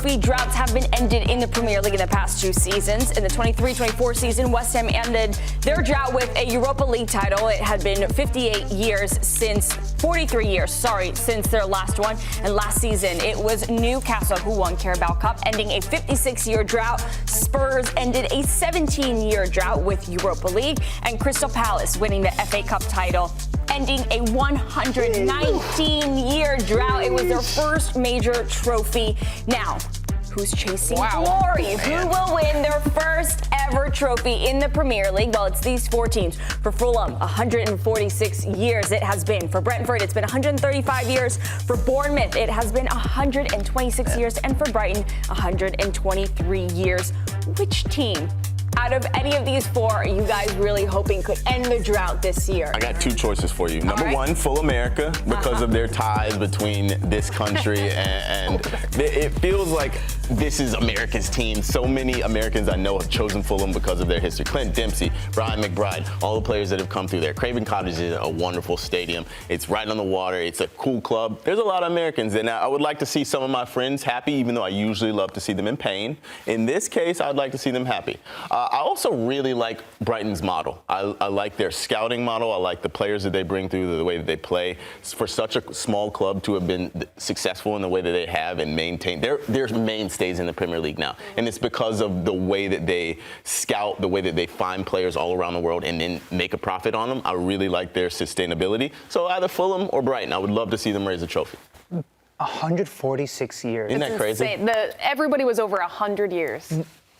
trophy droughts have been ended in the Premier League in the past 2 seasons. In the 23-24 season, West Ham ended their drought with a Europa League title. It had been 43 years since their last one. And last season, it was Newcastle who won Carabao Cup, ending a 56-year drought. Spurs ended a 17-year drought with Europa League, and Crystal Palace winning the FA Cup title, ending a 119-year drought. It was their first major trophy. Now, who's chasing glory? Who will win their first ever trophy in the Premier League? Well, it's these 4 teams. For Fulham, 146 years it has been. For Brentford, it's been 135 years. For Bournemouth, it has been 126 years. And for Brighton, 123 years. Which team out of any of these 4 are you guys really hoping could end the drought this year? I got 2 choices for you. Number 1, full America, because of their ties between this country and it feels like this is America's team. So many Americans I know have chosen Fulham because of their history. Clint Dempsey, Brian McBride, all the players that have come through there. Craven Cottage is a wonderful stadium. It's right on the water. It's a cool club. There's a lot of Americans, and I would like to see some of my friends happy, even though I usually love to see them in pain. In this case, I'd like to see them happy. I also really like Brighton's model. I like their scouting model. I like the players that they bring through, the way that they play. For such a small club to have been successful in the way that they have and maintain, they're mainstays in the Premier League now. And it's because of the way that they scout, the way that they find players all around the world and then make a profit on them. I really like their sustainability. So either Fulham or Brighton, I would love to see them raise a trophy. 146 years. Isn't that crazy? Everybody was over 100 years.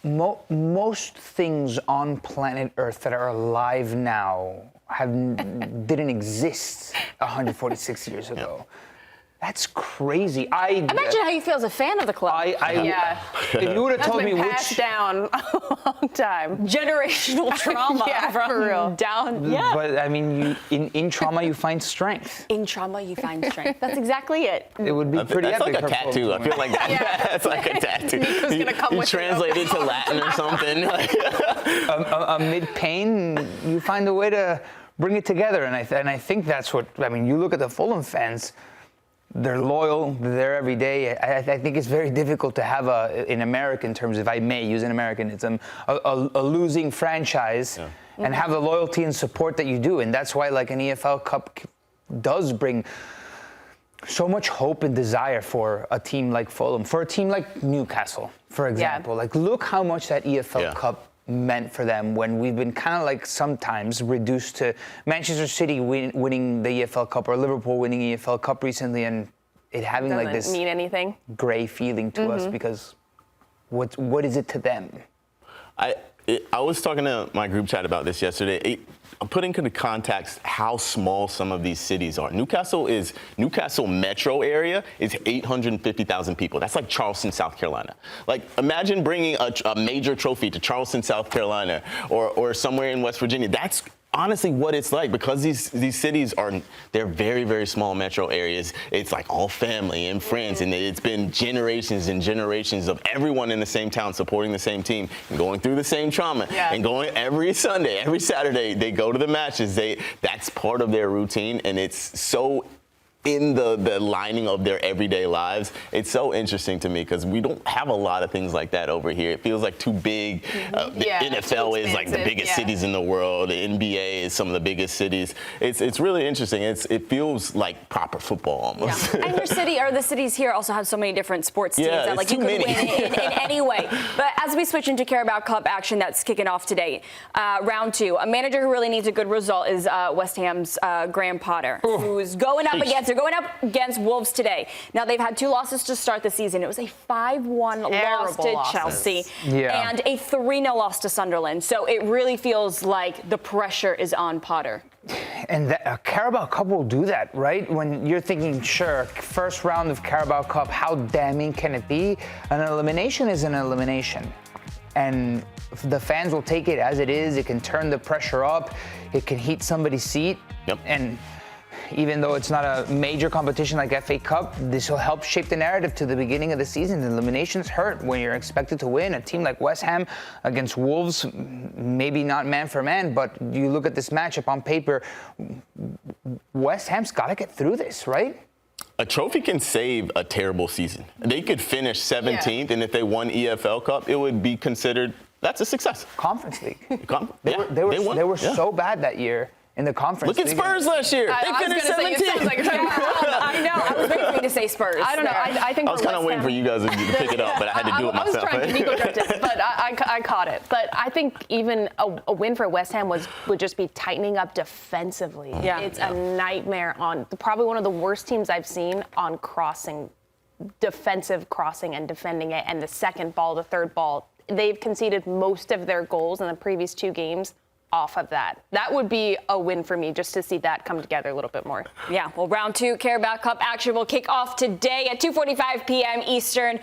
Most things on planet Earth that are alive now didn't exist 146 years ago. That's crazy. Imagine how you feel as a fan of the club. If you would have told me passed down a long time. Generational trauma from for real. down. But I mean, in trauma you find strength. In trauma you find strength. That's exactly it. It would be pretty That's epic. like a tattoo. I feel like that's like a tattoo. You translate it to Latin or something. Amid pain, you find a way to bring it together, and I think that's what I mean. You look at the Fulham fans. They're loyal. They're there every day. I think it's very difficult to have in American terms, if I may use an Americanism, a losing franchise and have the loyalty and support that you do. And that's why, like, an EFL Cup does bring so much hope and desire for a team like Fulham, for a team like Newcastle, for example. Like, look how much that EFL Cup meant for them when we've been kind of like sometimes reduced to Manchester City winning the EFL Cup or Liverpool winning EFL Cup recently, and it having Doesn't like this mean anything gray feeling to us because what is it to them? I was talking to my group chat about this yesterday. I'm putting into context how small some of these cities are. Newcastle metro area is 850,000 people. That's like Charleston, South Carolina. Like, imagine bringing a major trophy to Charleston, South Carolina, or somewhere in West Virginia. That's honestly what it's like, because these cities they're very, very small metro areas. It's like all family and friends, and it's been generations and generations of everyone in the same town supporting the same team and going through the same trauma and going every Sunday, every Saturday. They go to the matches. That's part of their routine, and it's so in the lining of their everyday lives. It's so interesting to me because we don't have a lot of things like that over here. It feels like too big. The NFL is like the biggest cities in the world. The NBA is some of the biggest cities. It's really interesting. It feels like proper football almost. And your city, or the cities here, also have so many different sports teams that like you could win in any way. But as we switch into Carabao Cup action that's kicking off today, round 2, a manager who really needs a good result is West Ham's Graham Potter, who's going up against Wolves today. Now, they've had 2 losses to start the season. It was a 5-1 loss to Chelsea and a 3-0 loss to Sunderland. So it really feels like the pressure is on Potter. And Carabao Cup will do that, right? When you're thinking, sure, first round of Carabao Cup, how damning can it be? An elimination is an elimination. And the fans will take it as it is. It can turn the pressure up. It can heat somebody's seat. And even though it's not a major competition like FA Cup, this will help shape the narrative to the beginning of the season. The eliminations hurt when you're expected to win. A team like West Ham against Wolves, maybe not man for man, but you look at this matchup on paper, West Ham's got to get through this, right? A trophy can save a terrible season. They could finish 17th, and if they won EFL Cup, it would be considered that's a success. Conference League. They were so bad that year in the Conference Look League. at Spurs last year. They finished 17th. I know. I was waiting for you to say Spurs. I don't know. I think I was kind of waiting for you guys to pick it up, but I had to do it myself. I was trying to Nico Cantor, but I caught it. But I think even a win for West Ham would just be tightening up defensively. Yeah. It's a nightmare on probably one of the worst teams I've seen on crossing, defensive crossing and defending it. And the second ball, the third ball, they've conceded most of their goals in the previous 2 games off of that. That would be a win for me just to see that come together a little bit more. Yeah, well, round 2 Carabao Cup action will kick off today at 2:45 p.m. Eastern.